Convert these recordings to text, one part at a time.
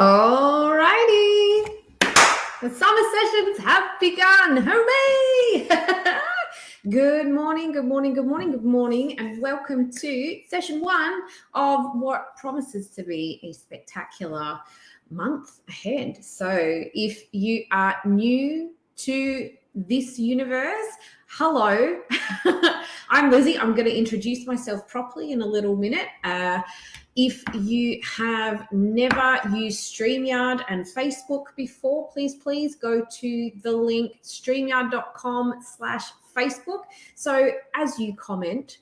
All righty. The summer sessions have begun. Hooray! Good morning, and welcome to session 1 of what promises to be a spectacular month ahead. So if you are new to this universe, hello. I'm Lizzie. I'm going to introduce myself properly in a little minute. If you have never used StreamYard and Facebook before, please go to the link streamyard.com/Facebook. So as you comment,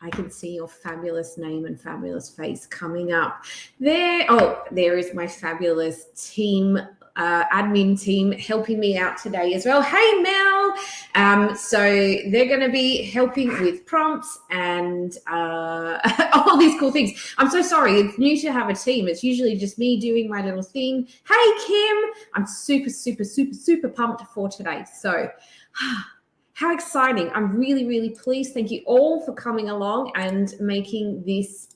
I can see your fabulous name and fabulous face coming up there. Oh, there is my fabulous team, admin team helping me out today as well. Hey, Mel. So they're going to be helping with prompts and all these cool things. I'm so sorry. It's new to have a team. It's usually just me doing my little thing. Hey, Kim. I'm super pumped for today. So how exciting. I'm really pleased. Thank you all for coming along and making this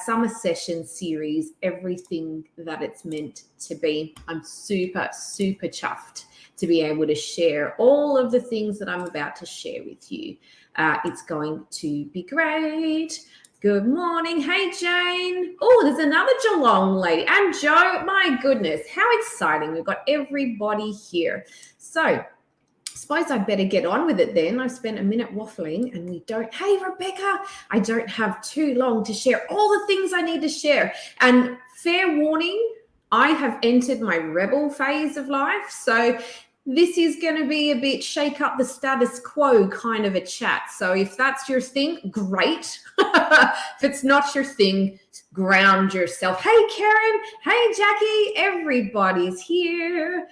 summer session series everything that it's meant to be. I'm super chuffed to be able to share all of the things that I'm about to share with you. It's going to be great. Good morning. Hey, Jane. Oh, there's another Geelong lady. And Joe, my goodness, how exciting. We've got everybody here. So suppose I better get on with it then. I've spent a minute waffling and hey, Rebecca, I don't have too long to share all the things I need to share. And fair warning, I have entered my rebel phase of life. So this is going to be a bit shake up the status quo kind of a chat. So if that's your thing, great. If it's not your thing, ground yourself. Hey, Karen. Hey, Jackie. Everybody's here.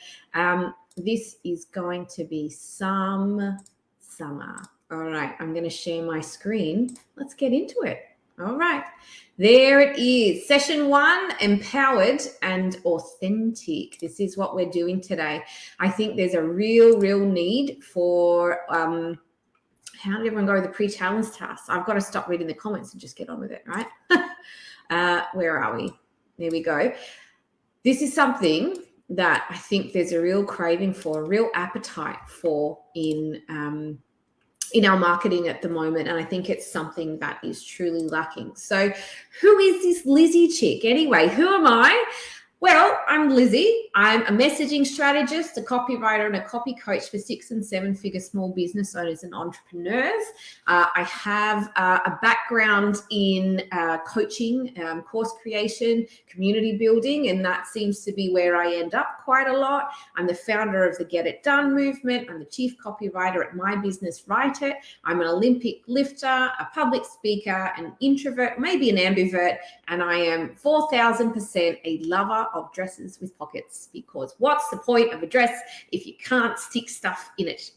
This is going to be some summer. All right, I'm going to share my screen. Let's get into it. All right, there it is. Session 1, empowered and authentic. This is what we're doing today. I think there's a real need for, how did everyone go with the pre-challenge task? I've got to stop reading the comments and just get on with it, right? Where are we? There we go. This is something that I think there's a real craving for, a real appetite for in our marketing at the moment. And I think it's something that is truly lacking. So who is this Lizzie chick? Anyway, who am I? Well, I'm Lizzie. I'm a messaging strategist, a copywriter, and a copy coach for 6- and 7-figure small business owners and entrepreneurs. I have a background in coaching, course creation, community building, and that seems to be where I end up quite a lot. I'm the founder of the Get It Done movement. I'm the chief copywriter at My Business Write It. I'm an Olympic lifter, a public speaker, an introvert, maybe an ambivert, and I am 4,000% a lover of dresses with pockets, because what's the point of a dress if you can't stick stuff in it?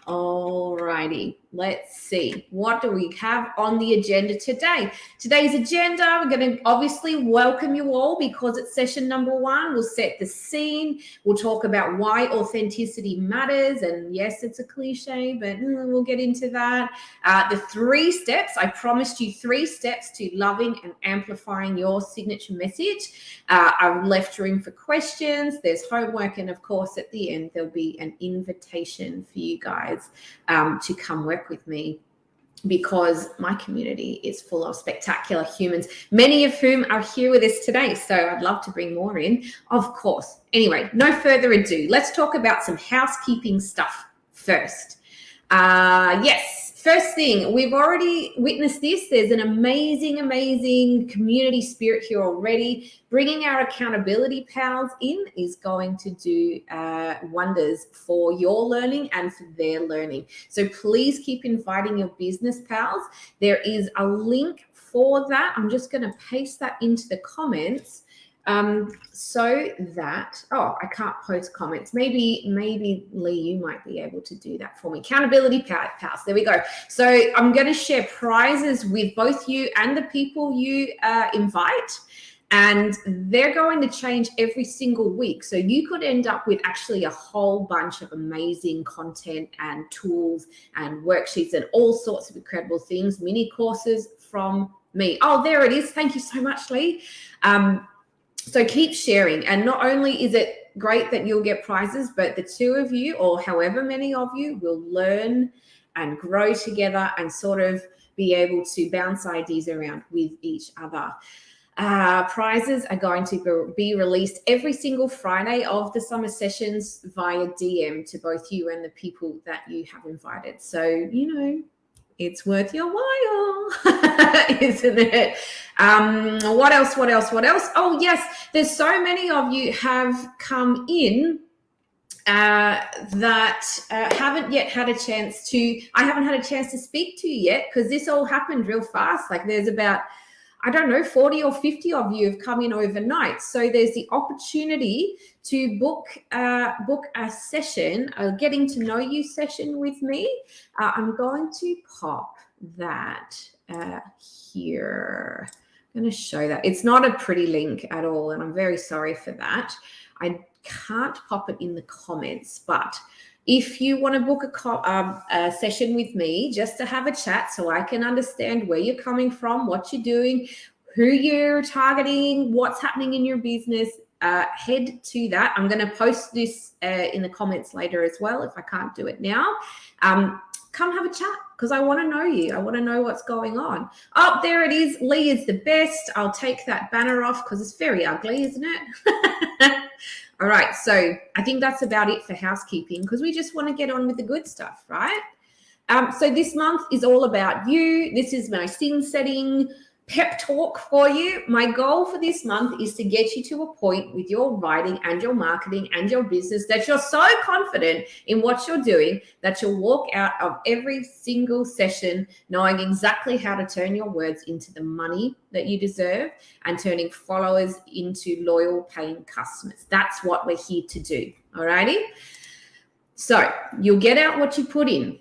All righty, let's see. What do we have on the agenda today? Today's agenda, we're going to obviously welcome you all because it's session number 1. We'll set the scene. We'll talk about why authenticity matters. And yes, it's a cliche, but we'll get into that. The 3 steps, I promised you 3 steps to loving and amplifying your signature message. I've left room for questions. There's homework. And of course, at the end, there'll be an invitation for you guys to come work with me, because my community is full of spectacular humans, many of whom are here with us today. So I'd love to bring more in, of course. Anyway, no further ado. Let's talk about some housekeeping stuff first. Yes. First thing, we've already witnessed this. There's an amazing community spirit here already. Bringing our accountability pals in is going to do wonders for your learning and for their learning. So please keep inviting your business pals. There is a link for that. I'm just going to paste that into the comments. So that, I can't post comments. Maybe Lee, you might be able to do that for me. Accountability pals. There we go. So I'm going to share prizes with both you and the people you invite. And they're going to change every single week. So you could end up with actually a whole bunch of amazing content and tools and worksheets and all sorts of incredible things, mini courses from me. Oh, there it is. Thank you so much, Lee. So keep sharing. And not only is it great that you'll get prizes, but the two of you, or however many of you, will learn and grow together and sort of be able to bounce ideas around with each other. Prizes are going to be released every single Friday of the summer sessions via DM to both you and the people that you have invited. So, you know, it's worth your while, isn't it? What else? Oh, yes, there's so many of you have come in that haven't yet had a chance to, I haven't had a chance to speak to you yet, because this all happened real fast. Like there's about, I don't know, 40 or 50 of you have come in overnight. So there's the opportunity to book a session, a getting to know you session with me. I'm going to pop that here. I'm going to show that. It's not a pretty link at all, and I'm very sorry for that. I can't pop it in the comments, but if you want to book a session with me just to have a chat so I can understand where you're coming from, what you're doing, who you're targeting, what's happening in your business, head to that. I'm going to post this in the comments later as well if I can't do it now. Come have a chat because I want to know you. I want to know what's going on. Oh, there it is. Lee is the best. I'll take that banner off because it's very ugly, isn't it? All right, so I think that's about it for housekeeping because we just want to get on with the good stuff, right? So this month is all about you. This is my scene setting pep talk for you. My goal for this month is to get you to a point with your writing and your marketing and your business that you're so confident in what you're doing that you'll walk out of every single session knowing exactly how to turn your words into the money that you deserve and turning followers into loyal paying customers. That's what we're here to do. All righty. So you'll get out what you put in.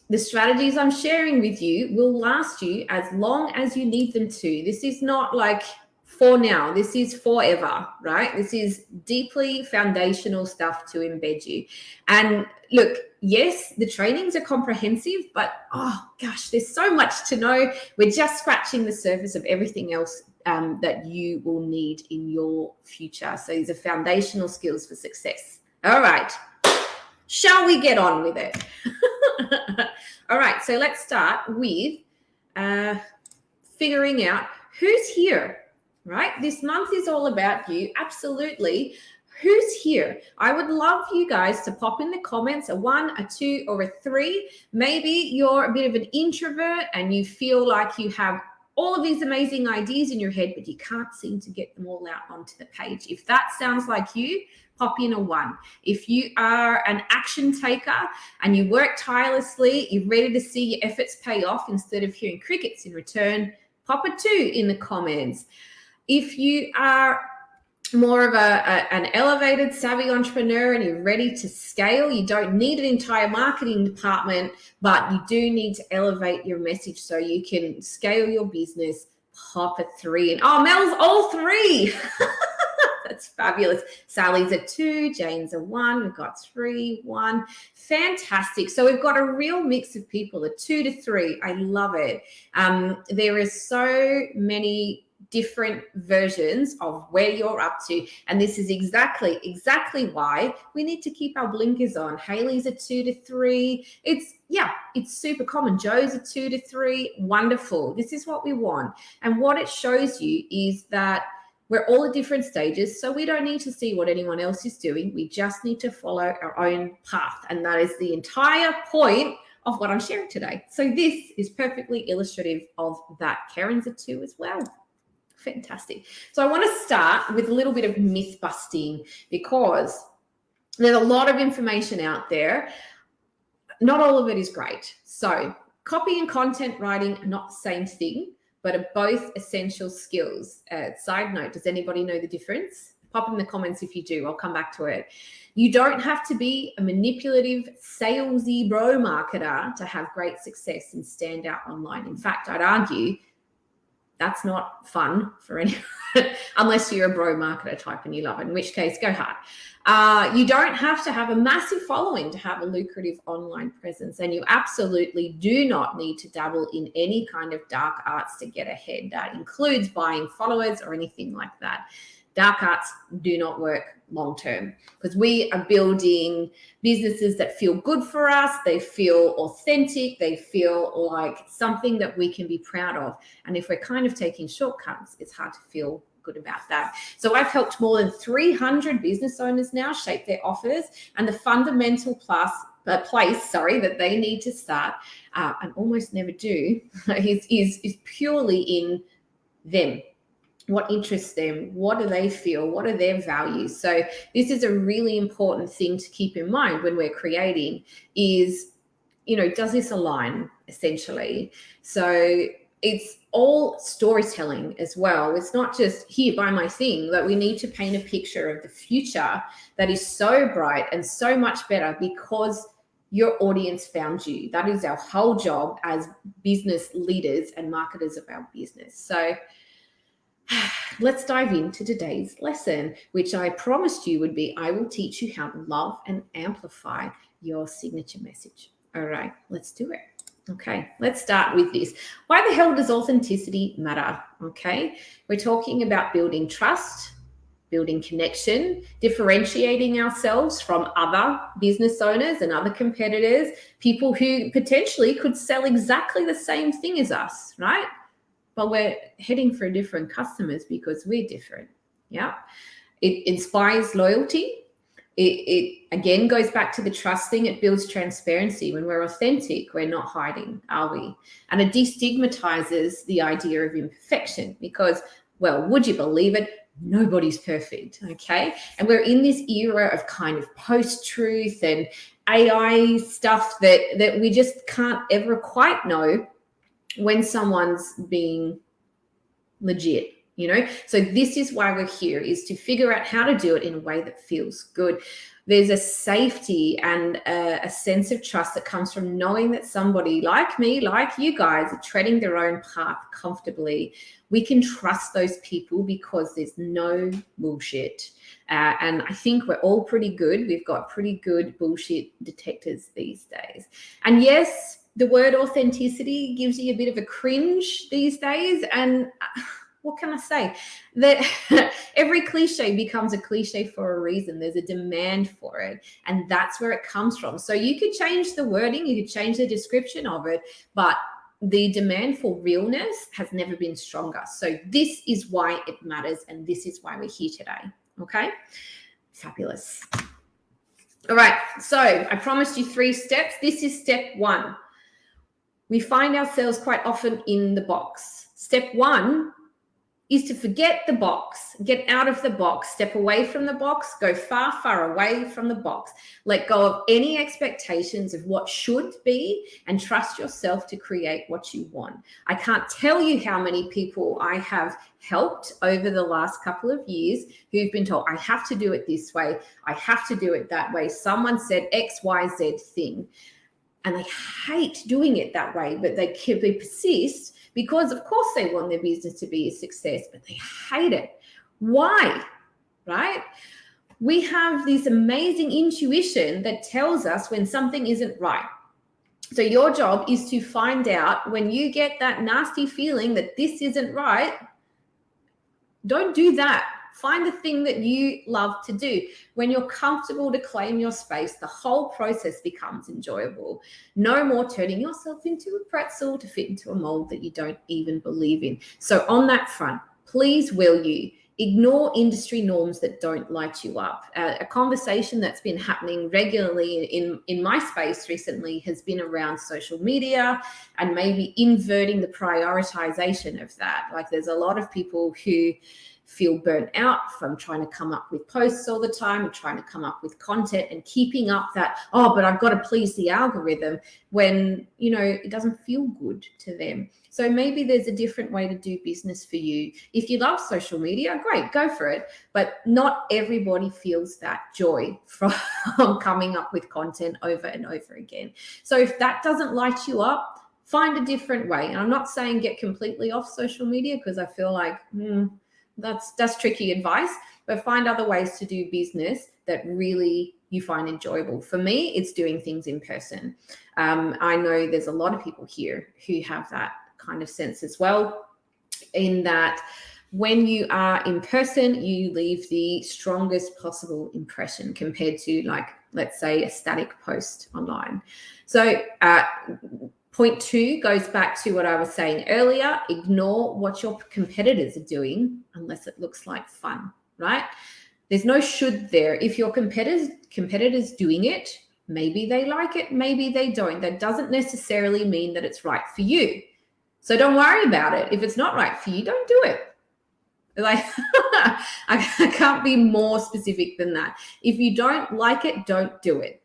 The strategies I'm sharing with you will last you as long as you need them to. This is not like for now. This is forever, right? This is deeply foundational stuff to embed you. And look, yes, the trainings are comprehensive, but oh gosh, there's so much to know. We're just scratching the surface of everything else that you will need in your future. So these are foundational skills for success. All right. Shall we get on with it? All right, so let's start with figuring out who's here, right? This month is all about you, absolutely. Who's here? I would love you guys to pop in the comments a 1, a 2, or a 3. Maybe you're a bit of an introvert and you feel like you have all of these amazing ideas in your head, but you can't seem to get them all out onto the page. If that sounds like you, pop in a 1. If you are an action taker and you work tirelessly, you're ready to see your efforts pay off instead of hearing crickets in return, pop a 2 in the comments. If you are more of an elevated, savvy entrepreneur and you're ready to scale, you don't need an entire marketing department, but you do need to elevate your message so you can scale your business, pop a 3 in. Oh, Mel's all 3. That's fabulous. Sally's a 2, Jane's a 1. We've got 3, 1. Fantastic. So we've got a real mix of people, a 2 to 3. I love it. There is so many different versions of where you're up to. And this is exactly why we need to keep our blinkers on. Haley's a 2 to 3. It's super common. Joe's a 2 to 3. Wonderful. This is what we want. And what it shows you is that we're all at different stages, so we don't need to see what anyone else is doing. We just need to follow our own path. And that is the entire point of what I'm sharing today. So this is perfectly illustrative of that. Karen's a 2 as well. Fantastic. So I want to start with a little bit of myth busting because there's a lot of information out there. Not all of it is great. So copy and content writing are not the same thing, but are both essential skills. Side note, does anybody know the difference? Pop in the comments if you do. I'll come back to it. You don't have to be a manipulative, salesy bro marketer to have great success and stand out online. In fact, I'd argue That's not fun for anyone, unless you're a bro marketer type and you love it, in which case, go hard. You don't have to have a massive following to have a lucrative online presence, and you absolutely do not need to dabble in any kind of dark arts to get ahead. That includes buying followers or anything like that. Dark arts do not work long term, because we are building businesses that feel good for us. They feel authentic. They feel like something that we can be proud of. And if we're kind of taking shortcuts, it's hard to feel good about that. So I've helped more than 300 business owners now shape their offers, and the fundamental place that they need to start, and almost never do, is purely in them. What interests them? What do they feel? What are their values? So this is a really important thing to keep in mind when we're creating is, does this align essentially? So it's all storytelling as well. It's not just here, buy my thing, that we need to paint a picture of the future that is so bright and so much better because your audience found you. That is our whole job as business leaders and marketers of our business. So let's dive into today's lesson, which I promised you would be, I will teach you how to love and amplify your signature message. All right, let's do it. Okay, let's start with this. Why the hell does authenticity matter? Okay, we're talking about building trust, building connection, differentiating ourselves from other business owners and other competitors, people who potentially could sell exactly the same thing as us, right? But we're heading for different customers because we're different. Yeah. It inspires loyalty. It again goes back to the trust thing. It builds transparency. When we're authentic, we're not hiding, are we? And it destigmatizes the idea of imperfection because, well, would you believe it? Nobody's perfect. Okay. And we're in this era of kind of post-truth and AI stuff that we just can't ever quite know when someone's being legit, So this is why we're here, is to figure out how to do it in a way that feels good. There's a safety and a sense of trust that comes from knowing that somebody like me, like you guys, are treading their own path comfortably. We can trust those people because there's no bullshit. And I think we're all pretty good. We've got pretty good bullshit detectors these days. And yes, the word authenticity gives you a bit of a cringe these days. And what can I say? That every cliche becomes a cliche for a reason. There's a demand for it. And that's where it comes from. So you could change the wording, you could change the description of it, but the demand for realness has never been stronger. So this is why it matters. And this is why we're here today. Okay? Fabulous. All right. So I promised you 3 steps. This is step 1. We find ourselves quite often in the box. Step 1 is to forget the box, get out of the box, step away from the box, go far, far away from the box. Let go of any expectations of what should be and trust yourself to create what you want. I can't tell you how many people I have helped over the last couple of years who've been told, I have to do it this way, I have to do it that way. Someone said X, Y, Z thing. And they hate doing it that way, but they persist because, of course, they want their business to be a success, but they hate it. Why? Right? We have this amazing intuition that tells us when something isn't right. So your job is to find out when you get that nasty feeling that this isn't right, don't do that. Find the thing that you love to do. When you're comfortable to claim your space, the whole process becomes enjoyable. No more turning yourself into a pretzel to fit into a mold that you don't even believe in. So on that front, please will you ignore industry norms that don't light you up. A conversation that's been happening regularly in my space recently has been around social media and maybe inverting the prioritization of that. Like there's a lot of people who feel burnt out from trying to come up with posts all the time and trying to come up with content and keeping up that, but I've got to please the algorithm when, it doesn't feel good to them. So maybe there's a different way to do business for you. If you love social media, great, go for it. But not everybody feels that joy from coming up with content over and over again. So if that doesn't light you up, Find a different way. And I'm not saying get completely off social media, because I feel like that's tricky advice, but find other ways to do business that really you find enjoyable. For me, it's doing things in person. I know there's a lot of people here who have that kind of sense as well, in that when you are in person, you leave the strongest possible impression compared to, like, let's say, a static post online. So point 2 goes back to what I was saying earlier. Ignore what your competitors are doing unless it looks like fun, right? There's no should there. If your competitors doing it, maybe they like it, maybe they don't. That doesn't necessarily mean that it's right for you. So don't worry about it. If it's not right for you, don't do it. Like, I can't be more specific than that. If you don't like it, don't do it.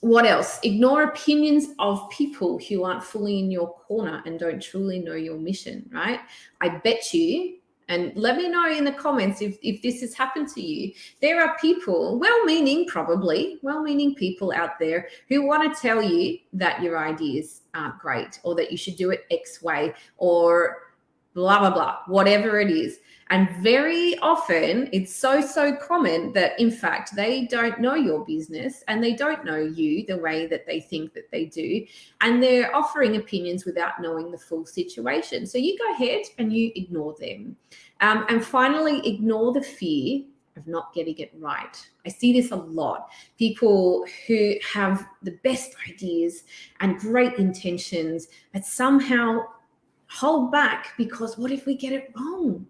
What else? Ignore opinions of people who aren't fully in your corner and don't truly know your mission, right? I bet you, and let me know in the comments if this has happened to you, there are people, well-meaning people out there who want to tell you that your ideas aren't great, or that you should do it X way, or blah, blah, blah, whatever it is. And very often it's so common that, in fact, they don't know your business and they don't know you the way that they think that they do. And they're offering opinions without knowing the full situation. So you go ahead and you ignore them. And finally, ignore the fear of not getting it right. I see this a lot. People who have the best ideas and great intentions, but somehow hold back because what if we get it wrong?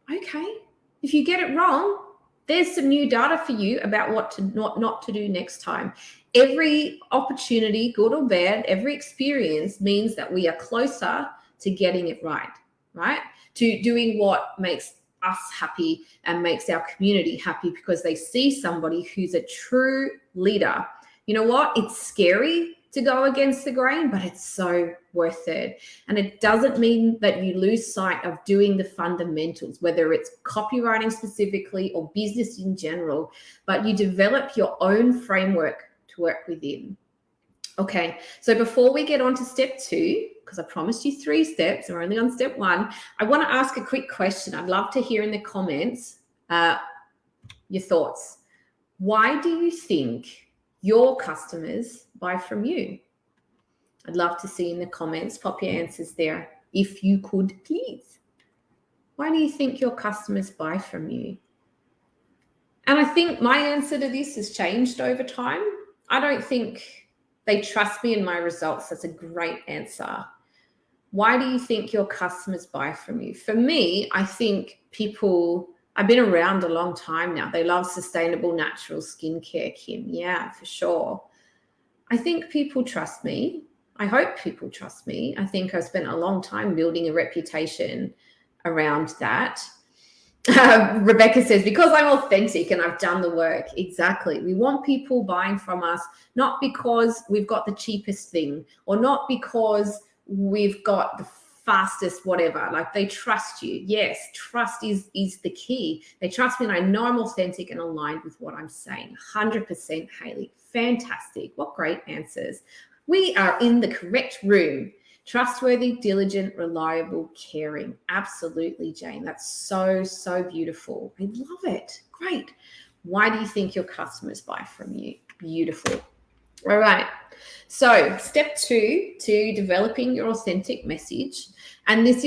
Okay, if you get it wrong, there's some new data for you about what to not to do next time. Every opportunity, good or bad, every experience means that we are closer to getting it right? To doing what makes us happy and makes our community happy, because they see somebody who's a true leader. You know what? It's scary to go against the grain, but it's so worth it. And it doesn't mean that you lose sight of doing the fundamentals, whether it's copywriting specifically or business in general, but you develop your own framework to work within. Okay, so before we get on to step 2, because I promised you 3 steps, we're only on step 1, I want to ask a quick question. I'd love to hear in the comments your thoughts. Why do you think your customers buy from you? I'd love to see in the comments. Pop your answers there if you could, please. Why do you think your customers buy from you? And I think my answer to this has changed over time. I don't think they trust me and my results. That's a great answer. Why do you think your customers buy from you? For me, I think people, I've been around a long time now. They love sustainable, natural skincare, Kim. Yeah, for sure. I think people trust me. I hope people trust me. I think I've spent a long time building a reputation around that. Rebecca says, because I'm authentic and I've done the work. Exactly. We want people buying from us, not because we've got the cheapest thing or not because we've got the fastest whatever. Like, they trust you. Yes, trust is the key. They trust me and I know I'm authentic and aligned with what I'm saying. 100%, Hayley. Fantastic. What great answers. We are in the correct room. Trustworthy, diligent, reliable, caring. Absolutely, Jane. That's so beautiful. I love it. Great. Why do you think your customers buy from you? Beautiful. All right. So step 2 to developing your authentic message. And this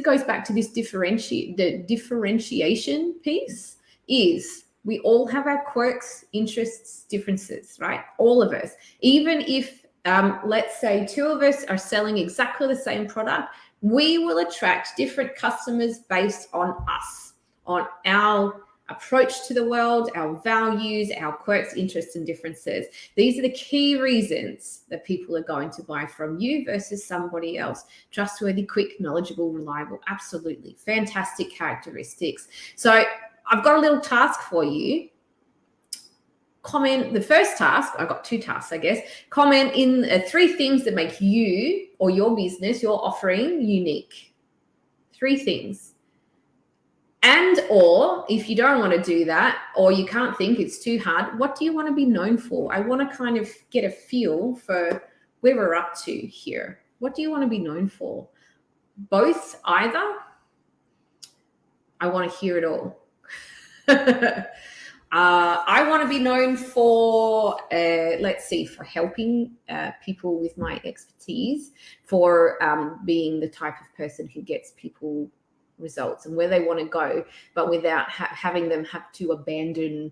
goes back to this the differentiation piece is we all have our quirks, interests, differences, right? All of us. Even if let's say 2 of us are selling exactly the same product, we will attract different customers based on us, on our approach to the world, our values, our quirks, interests, and differences. These are the key reasons that people are going to buy from you versus somebody else. Trustworthy, quick, knowledgeable, reliable. Absolutely. Fantastic characteristics. So I've got a little task for you. Comment the first task. I've got 2 tasks, I guess. Comment in 3 things that make you or your business, your offering unique. 3 things. And or if you don't want to do that, or you can't think, it's too hard, what do you want to be known for? I want to kind of get a feel for where we're up to here. What do you want to be known for? Both, either? I want to hear it all. I want to be known for, for helping people with my expertise, for being the type of person who gets people results and where they want to go, but without having them have to abandon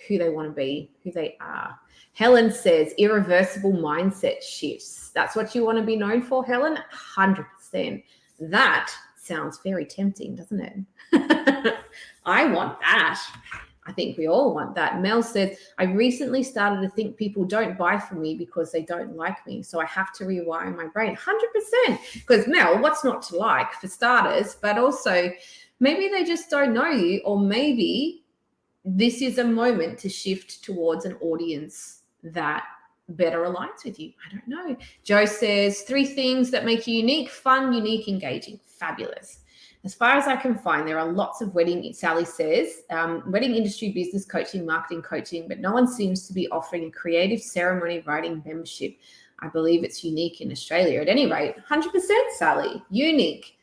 who they want to be, who they are. Helen says irreversible mindset shifts. That's what you want to be known for, Helen? 100%. That sounds very tempting, doesn't it? I want that. I think we all want that. Mel said, I recently started to think people don't buy from me because they don't like me. So I have to rewire my brain. 100%. Because Mel, what's not to like, for starters? But also, maybe they just don't know you, or maybe this is a moment to shift towards an audience that better aligns with you. I don't know. Joe says, 3 things that make you unique: fun, unique, engaging. Fabulous. As far as I can find, there are lots of Sally says, wedding industry, business coaching, marketing coaching, but no one seems to be offering a creative ceremony writing membership. I believe it's unique in Australia. At any rate, 100%, Sally, unique.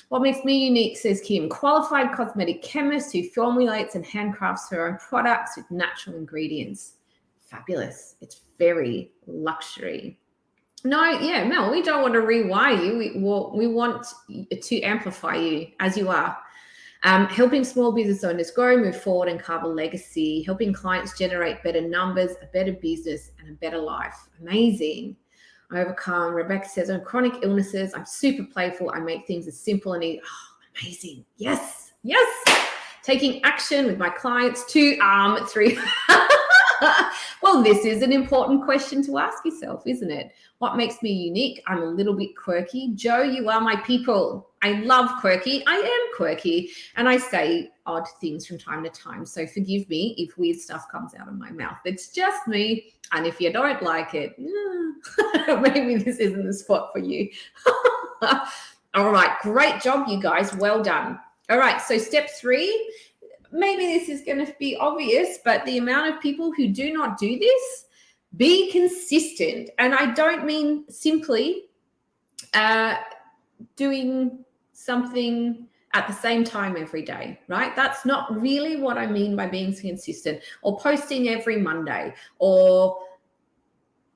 What makes me unique, says Kim, qualified cosmetic chemist who formulates and handcrafts her own products with natural ingredients. Fabulous. It's very luxury. No, yeah, Mel, we don't want to rewire you. We want to amplify you as you are. Helping small business owners grow, move forward, and carve a legacy. Helping clients generate better numbers, a better business, and a better life. Amazing. I overcome. Rebecca says, on chronic illnesses, I'm super playful. I make things as simple and easy. Oh, amazing. Yes, yes. Taking action with my clients. 2, 3. Well, this is an important question to ask yourself, isn't it? What makes me unique? I'm a little bit quirky. Joe, you are my people. I love quirky. I am quirky. And I say odd things from time to time. So forgive me if weird stuff comes out of my mouth. It's just me. And if you don't like it, maybe this isn't the spot for you. All right. Great job, you guys. Well done. All right. So step 3. Maybe this is going to be obvious, but the amount of people who do not do this, be consistent. And I don't mean simply doing something at the same time every day, right? That's not really what I mean by being consistent, or posting every Monday, or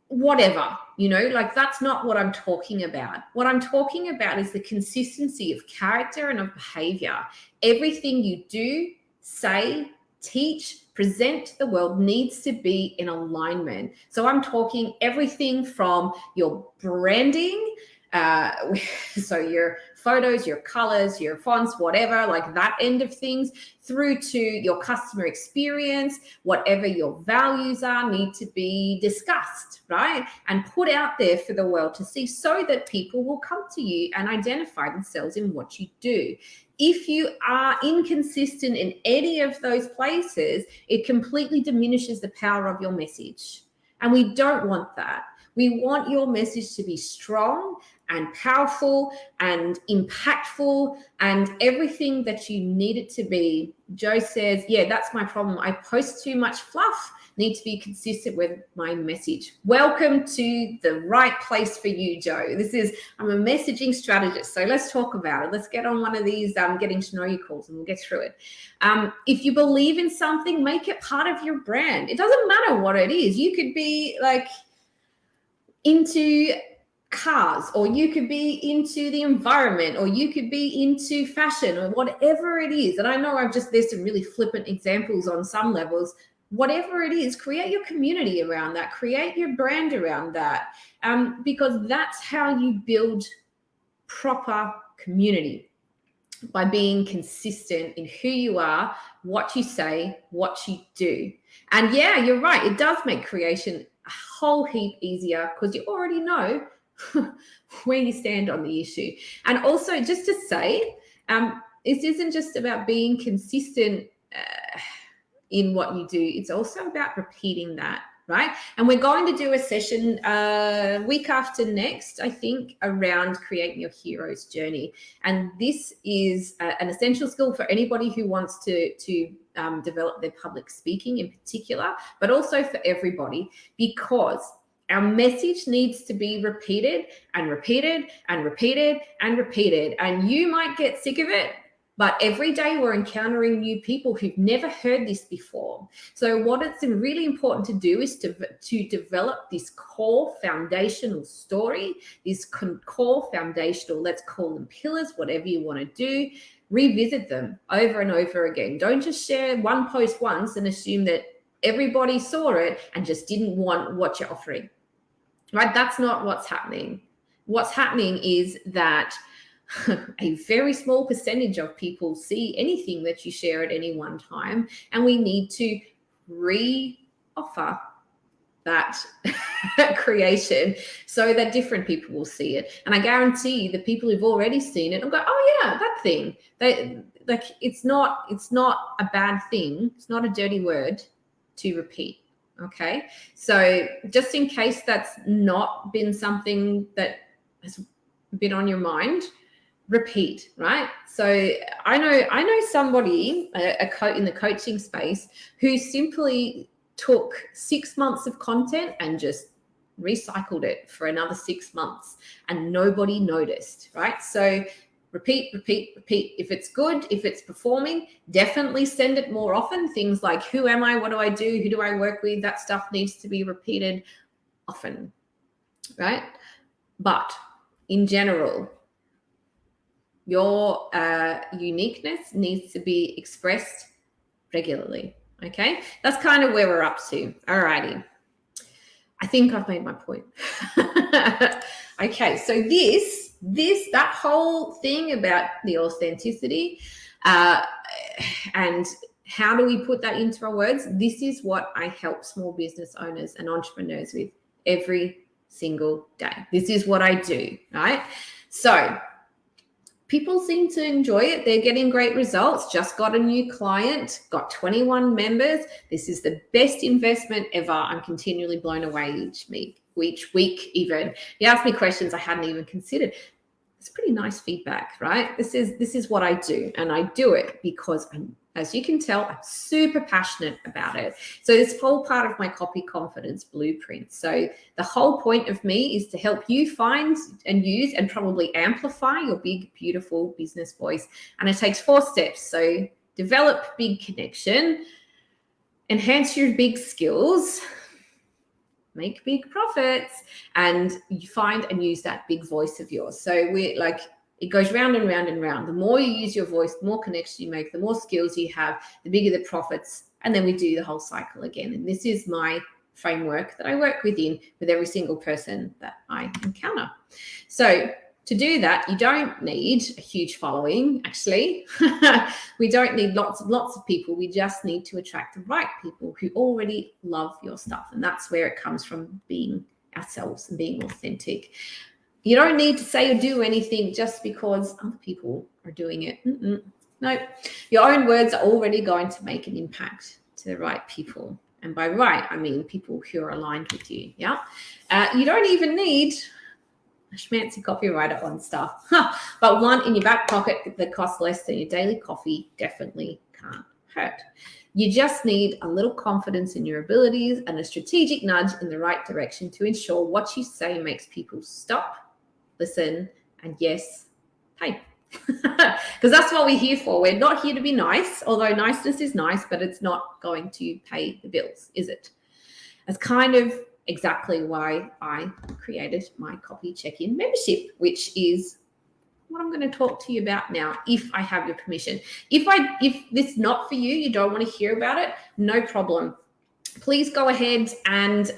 whatever, like that's not what I'm talking about. What I'm talking about is the consistency of character and of behavior. Everything you do, say, teach, present to the world needs to be in alignment. So I'm talking everything from your branding, so your photos, your colors, your fonts, whatever, like that end of things, through to your customer experience. Whatever your values are need to be discussed, right? And put out there for the world to see, so that people will come to you and identify themselves in what you do. If you are inconsistent in any of those places, it completely diminishes the power of your message. And we don't want that. We want your message to be strong and powerful and impactful and everything that you need it to be. Joe says, yeah, that's my problem. I post too much fluff. Need to be consistent with my message. Welcome to the right place for you, Joe. I'm a messaging strategist. So let's talk about it. Let's get on one of these getting to know you calls and we'll get through it. If you believe in something, make it part of your brand. It doesn't matter what it is. You could be like into cars, or you could be into the environment, or you could be into fashion, or whatever it is. And I know there's some really flippant examples on some levels. Whatever it is, create your community around that, create your brand around that, because that's how you build proper community, by being consistent in who you are, what you say, what you do. And yeah, you're right. It does make creation a whole heap easier because you already know where you stand on the issue. And also, just to say, this isn't just about being consistent in what you do. It's also about repeating that, right? And we're going to do a session week after next, I think, around creating your hero's journey. And this is an essential skill for anybody who wants to develop their public speaking in particular, but also for everybody, because Our message needs to be repeated and repeated and repeated and repeated. And you might get sick of it, but every day we're encountering new people who've never heard this before. So what it's really important to do is to develop this core foundational story, this core foundational, let's call them pillars, whatever you want to do. Revisit them over and over again. Don't just share one post once and assume that everybody saw it and just didn't want what you're offering. Right? That's not what's happening. What's happening is that a very small percentage of people see anything that you share at any one time, and we need to re-offer that creation so that different people will see it. And I guarantee the people who've already seen it will go, oh yeah, that thing. It's not a bad thing. It's not a dirty word to repeat. Okay, so just in case that's not been something that has been on your mind, repeat, right? So I know somebody, in the coaching space, who simply took 6 months of content and just recycled it for another 6 months, and nobody noticed, right? So repeat, repeat, repeat. If it's good, if it's performing, definitely send it more often. Things like, who am I? What do I do? Who do I work with? That stuff needs to be repeated often, right? But in general, your uniqueness needs to be expressed regularly, okay? That's kind of where we're up to. All righty. I think I've made my point. Okay, so that whole thing about the authenticity and how do we put that into our words? This is what I help small business owners and entrepreneurs with every single day. This is what I do, right? So people seem to enjoy it. They're getting great results. Just got a new client, got 21 members. This is the best investment ever. I'm continually blown away each week even. You ask me questions I hadn't even considered. It's pretty nice feedback, right? This is what I do, and I do it because as you can tell, I'm super passionate about it. So this whole part of my Copy Confidence Blueprint. So the whole point of me is to help you find and use and probably amplify your big, beautiful business voice. And it takes 4 steps. So develop big connection, enhance your big skills, make big profits, and you find and use that big voice of yours. So it goes round and round and round. The more you use your voice, the more connections you make, the more skills you have, the bigger the profits. And then we do the whole cycle again. And this is my framework that I work within with every single person that I encounter. So to do that, you don't need a huge following, actually. We don't need lots of people. We just need to attract the right people who already love your stuff. And that's where it comes from, being ourselves and being authentic. You don't need to say or do anything just because other people are doing it. No, your own words are already going to make an impact to the right people. And by right, I mean people who are aligned with you. Yeah. You don't even need a schmancy copywriter on stuff, but one in your back pocket that costs less than your daily coffee definitely can't hurt. You just need a little confidence in your abilities and a strategic nudge in the right direction to ensure what you say makes people stop, listen, and yes, pay. Because that's what we're here for. We're not here to be nice, although niceness is nice, but it's not going to pay the bills, is it? That's kind of exactly why I created my Copy Check-in membership, which is what I'm going to talk to you about now, if I have your permission. If this is not for you, you don't want to hear about it, no problem. Please go ahead and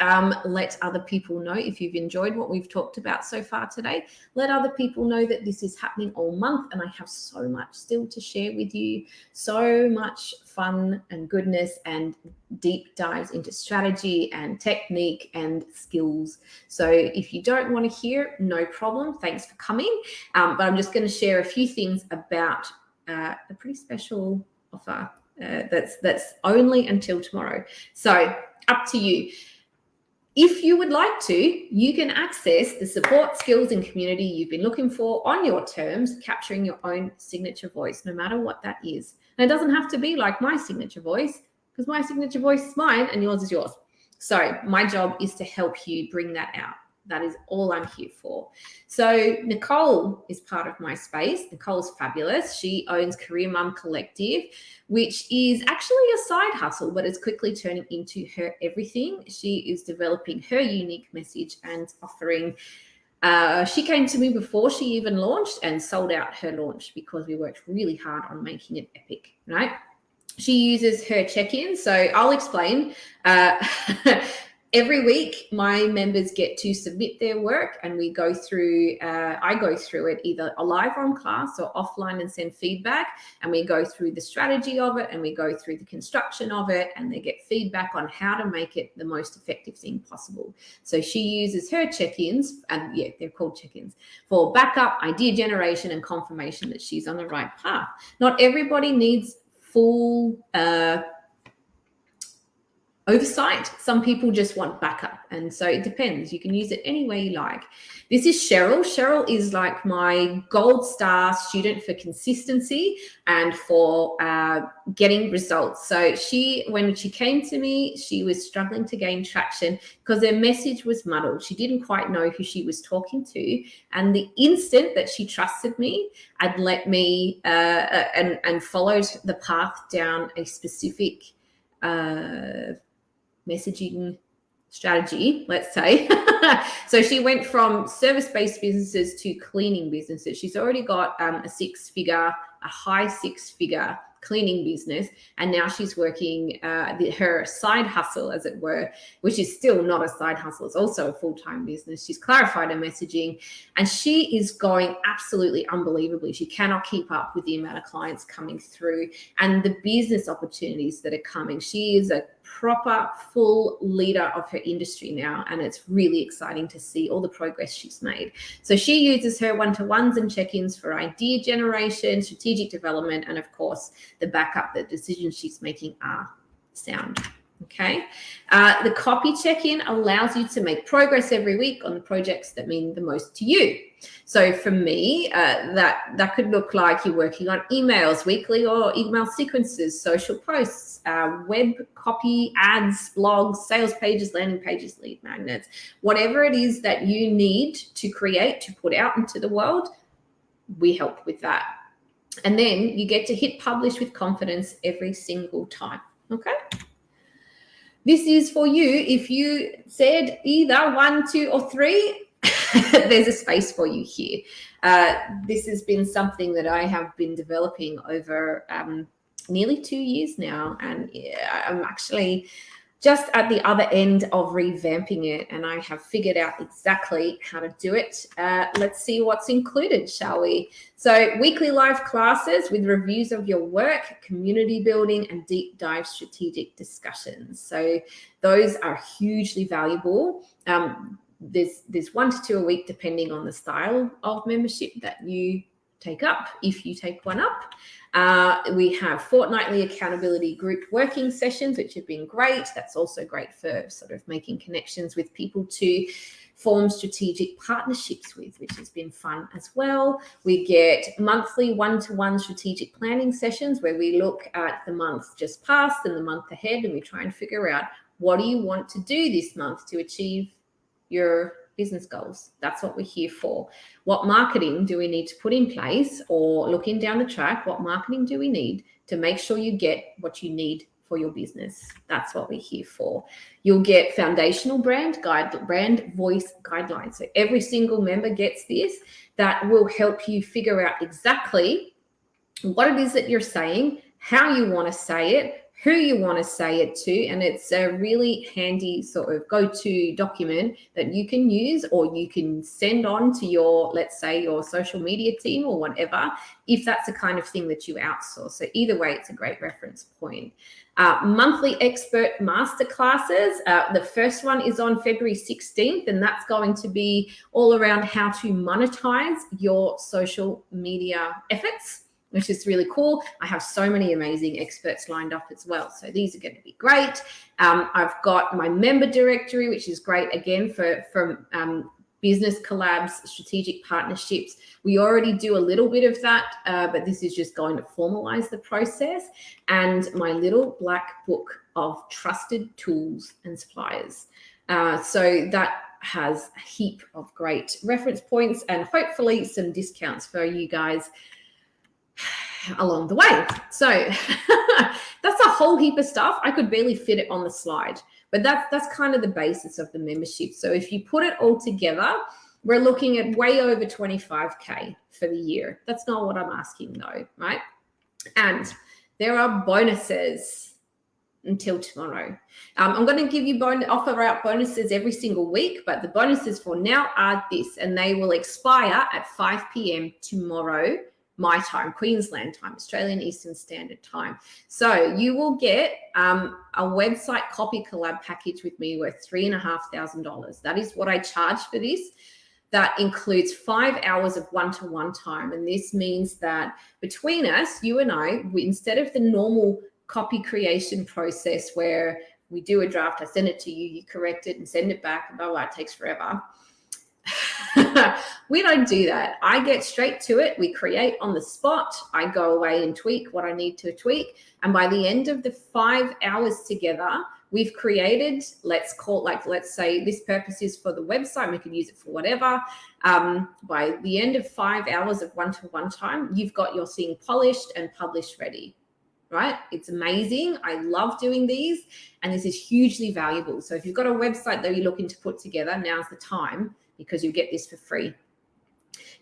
let other people know if you've enjoyed what we've talked about so far today. Let other people know that this is happening all month, and I have so much still to share with you, so much fun and goodness and deep dives into strategy and technique and skills. So if you don't want to hear, no problem. Thanks for coming. But I'm just going to share a few things about a pretty special offer. That's only until tomorrow. So up to you. If you would like to, you can access the support, skills, and community you've been looking for on your terms, capturing your own signature voice, no matter what that is. And it doesn't have to be like my signature voice, because my signature voice is mine and yours is yours. So my job is to help you bring that out. That is all I'm here for. So Nicole is part of my space. Nicole's fabulous. She owns Career Mum Collective, which is actually a side hustle, but it's quickly turning into her everything. She is developing her unique message and offering. She came to me before she even launched and sold out her launch because we worked really hard on making it epic, right? She uses her check-in. So I'll explain. Every week, my members get to submit their work, and we go through, I go through it either a live on class or offline and send feedback, and we go through the strategy of it, and we go through the construction of it, and they get feedback on how to make it the most effective thing possible. So she uses her check-ins, and yeah, they're called check-ins, for backup, idea generation, and confirmation that she's on the right path. Not everybody needs full oversight. Some people just want backup, and so it depends. You can use it any way you like. This is Cheryl. Cheryl is like my gold star student for consistency and for getting results. So when she came to me, she was struggling to gain traction because her message was muddled. She didn't quite know who she was talking to, and the instant that she trusted me and let me and followed the path down a specific messaging strategy, let's say. So she went from service-based businesses to cleaning businesses. She's already got a high six-figure cleaning business, and now she's working her side hustle, as it were, which is still not a side hustle. It's also a full-time business. She's clarified her messaging, and she is going absolutely unbelievably. She cannot keep up with the amount of clients coming through and the business opportunities that are coming. She is a proper full leader of her industry now, and it's really exciting to see all the progress she's made. So she uses her one-to-ones and check-ins for idea generation, strategic development, and of course the backup. The decisions she's making are sound. Okay. The copy check-in allows you to make progress every week on the projects that mean the most to you. So for me, that could look like you're working on emails weekly, or email sequences, social posts, web copy, ads, blogs, sales pages, landing pages, lead magnets, whatever it is that you need to create, to put out into the world, we help with that. And then you get to hit publish with confidence every single time. Okay. This is for you. If you said either 1, 2, or 3, there's a space for you here. This has been something that I have been developing over nearly 2 years now, and I'm actually just at the other end of revamping it, and I have figured out exactly how to do it. Let's see what's included, shall we? So weekly live classes with reviews of your work, community building, and deep dive strategic discussions. So those are hugely valuable. There's 1 to 2 a week, depending on the style of membership that you take up, if you take one up. We have fortnightly accountability group working sessions, which have been great. That's also great for sort of making connections with people to form strategic partnerships with, which has been fun as well. We get monthly one-to-one strategic planning sessions where we look at the month just past and the month ahead, and we try and figure out, what do you want to do this month to achieve your business goals? That's what we're here for. What marketing do we need to put in place, or looking down the track, what marketing do we need to make sure you get what you need for your business? That's what we're here for. You'll get foundational brand voice guidelines. So every single member gets this. That will help you figure out exactly what it is that you're saying, how you want to say it, who you want to say it to, and it's a really handy sort of go-to document that you can use, or you can send on to your, let's say, your social media team or whatever, if that's the kind of thing that you outsource. So either way, it's a great reference point. Monthly expert masterclasses. The first one is on February 16th, and that's going to be all around how to monetize your social media efforts, which is really cool. I have so many amazing experts lined up as well. So these are going to be great. I've got my member directory, which is great, again, for business collabs, strategic partnerships. We already do a little bit of that, but this is just going to formalize the process. And my little black book of trusted tools and suppliers. So that has a heap of great reference points and hopefully some discounts for you guys along the way. So that's a whole heap of stuff. I could barely fit it on the slide, but that's kind of the basis of the membership. So if you put it all together, we're looking at way over 25K for the year. That's not what I'm asking though, right? And there are bonuses until tomorrow. I'm going to give you offer out bonuses every single week, but the bonuses for now are this, and they will expire at 5 p.m. tomorrow, my time, Queensland time, Australian Eastern Standard Time. So you will get a website copy collab package with me worth $3,500. That is what I charge for this. That includes 5 hours of one-to-one time. And this means that between us, you and I, instead of the normal copy creation process where we do a draft, I send it to you, you correct it and send it back, blah, blah, it takes forever. We don't do that. I get straight to it. We create on the spot. I go away and tweak what I need to tweak. And by the end of the 5 hours together, we've created, let's say this purpose is for the website. We can use it for whatever. By the end of 5 hours of one-to-one time, you've got your thing polished and published ready. Right? It's amazing. I love doing these, and this is hugely valuable. So if you've got a website that you're looking to put together, now's the time, because you'll get this for free.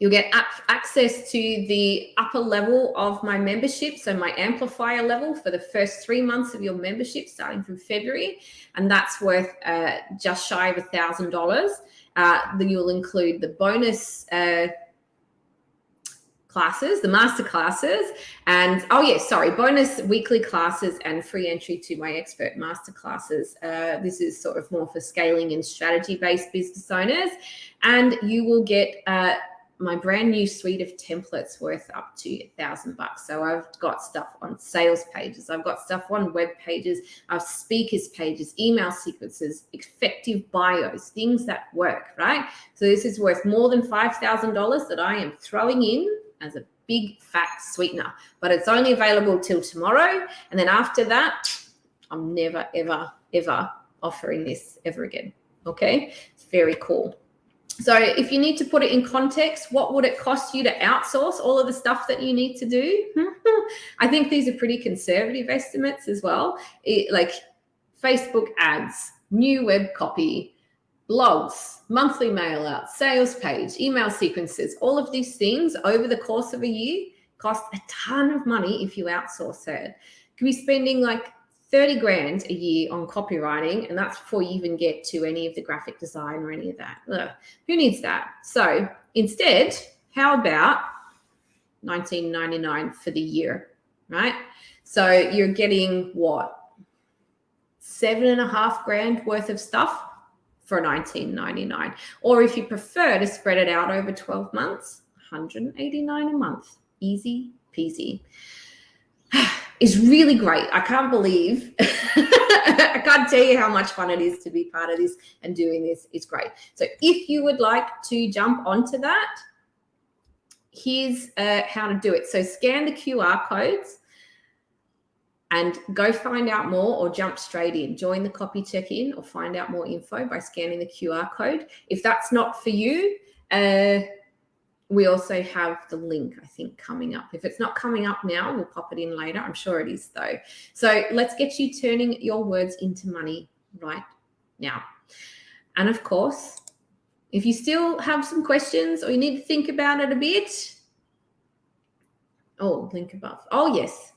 You'll get access to the upper level of my membership, so my amplifier level for the first 3 months of your membership starting from February, and that's worth just shy of $1,000. You'll include the bonus classes, the master classes, and bonus weekly classes and free entry to my expert master classes. This is sort of more for scaling and strategy based business owners, and you will get my brand new suite of templates worth up to $1,000. So I've got stuff on sales pages, I've got stuff on web pages, I've speakers pages, email sequences, effective bios, things that work, right? So this is worth more than $5,000 that I am throwing in as a big fat sweetener, but it's only available till tomorrow. And then after that, I'm never, ever, ever offering this ever again. Okay. It's very cool. So if you need to put it in context, what would it cost you to outsource all of the stuff that you need to do? I think these are pretty conservative estimates as well. Like Facebook ads, new web copy, blogs, monthly mail out, sales page, email sequences, all of these things over the course of a year cost a ton of money if you outsource it. You could be spending like 30 grand a year on copywriting, and that's before you even get to any of the graphic design or any of that. Ugh, who needs that? So instead, how about $19.99 for the year, right? So you're getting what? 7.5 grand worth of stuff for $19.99. Or if you prefer to spread it out over 12 months, $189 a month. Easy peasy. It's really great. I can't believe, I can't tell you how much fun it is to be part of this and doing this. It's great. So if you would like to jump onto that, here's how to do it. So scan the QR codes and go find out more, or jump straight in. Join the copy check-in or find out more info by scanning the QR code. If that's not for you, we also have the link, I think, coming up. If it's not coming up now, we'll pop it in later. I'm sure it is, though. So let's get you turning your words into money right now. And of course, if you still have some questions or you need to think about it a bit, link above. Oh, yes.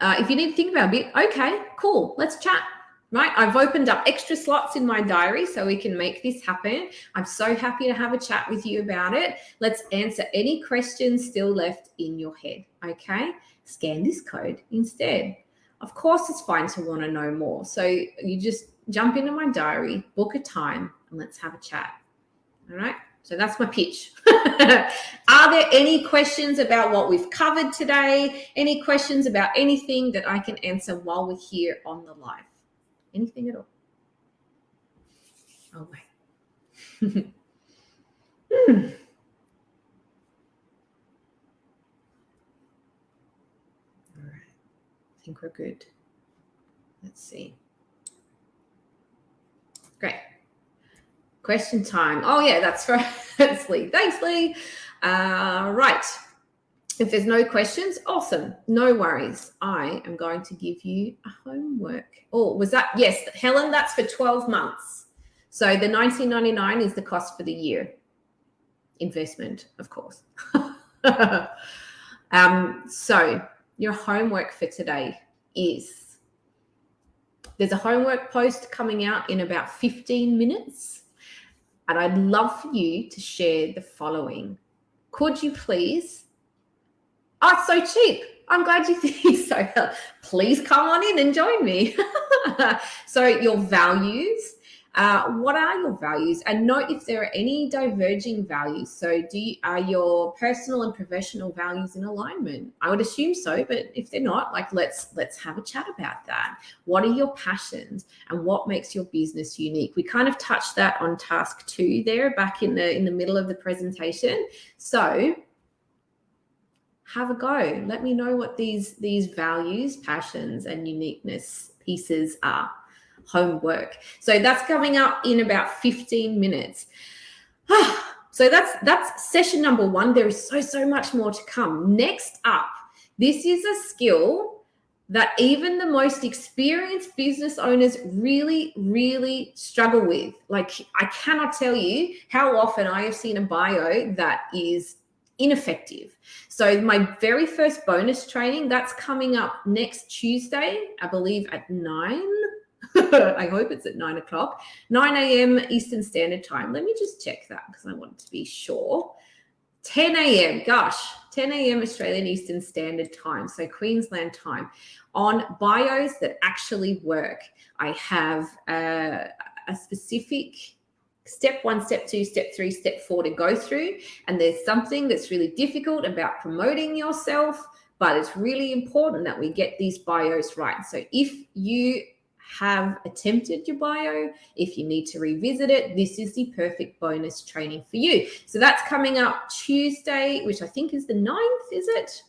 If you need to think about it a bit, okay, cool, let's chat, right? I've opened up extra slots in my diary so we can make this happen. I'm so happy to have a chat with you about it. Let's answer any questions still left in your head, okay? Scan this code instead. Of course, it's fine to want to know more. So you just jump into my diary, book a time, and let's have a chat, all right? So that's my pitch. Are there any questions about what we've covered today? Any questions about anything that I can answer while we're here on the live? Anything at all? Oh, wait. All right. I think we're good. Let's see. Great. Question time. Oh, yeah, that's right. That's Lee. Thanks, Lee. Right. If there's no questions, awesome. No worries. I am going to give you a homework. Oh, was that? Yes, Helen, that's for 12 months. So the $19.99 is the cost for the year. Investment, of course. So your homework for today is, there's a homework post coming out in about 15 minutes. And I'd love for you to share the following. Could you please? Oh, it's so cheap. I'm glad you think so. Please come on in and join me. So your values, what are your values? And note if there are any diverging values. So are your personal and professional values in alignment? I would assume so, but if they're not, like let's have a chat about that. What are your passions and what makes your business unique? We kind of touched that on task 2 there back in the middle of the presentation. So have a go. Let me know what these values, passions, and uniqueness pieces are. Homework. So that's coming up in about 15 minutes. So that's session number 1. There is so much more to come. Next up, this is a skill that even the most experienced business owners really, really struggle with. Like, I cannot tell you how often I have seen a bio that is ineffective. So my very first bonus training, that's coming up next Tuesday, I believe at 9. I hope it's at 9 o'clock, 9 a.m. Eastern Standard Time. Let me just check that because I want to be sure. 10 a.m. Gosh, 10 a.m. Australian Eastern Standard Time, so Queensland time, on bios that actually work. I have a specific step 1, step 2, step 3, step 4 to go through. And there's something that's really difficult about promoting yourself, but it's really important that we get these bios right. So if you have attempted your bio, if you need to revisit it, this is the perfect bonus training for you. So that's coming up Tuesday, which I think is the 9th, is it?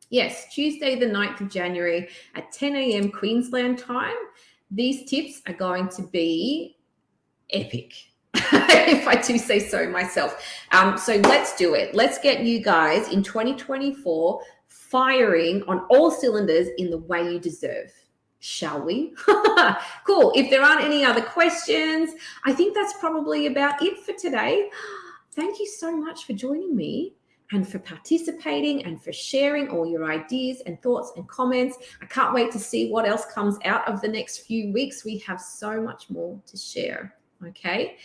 Yes, Tuesday, the 9th of January at 10 a.m. Queensland time. These tips are going to be epic, if I do say so myself. So let's do it. Let's get you guys in 2024 firing on all cylinders in the way you deserve. Shall we? Cool. If there aren't any other questions, I think that's probably about it for today. Thank you so much for joining me and for participating and for sharing all your ideas and thoughts and comments. I can't wait to see what else comes out of the next few weeks. We have so much more to share. Okay.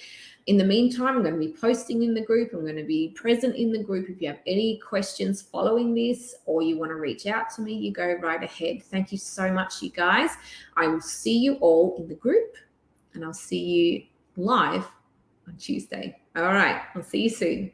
In the meantime, I'm going to be posting in the group. I'm going to be present in the group. If you have any questions following this or you want to reach out to me, you go right ahead. Thank you so much, you guys. I will see you all in the group and I'll see you live on Tuesday. All right. I'll see you soon.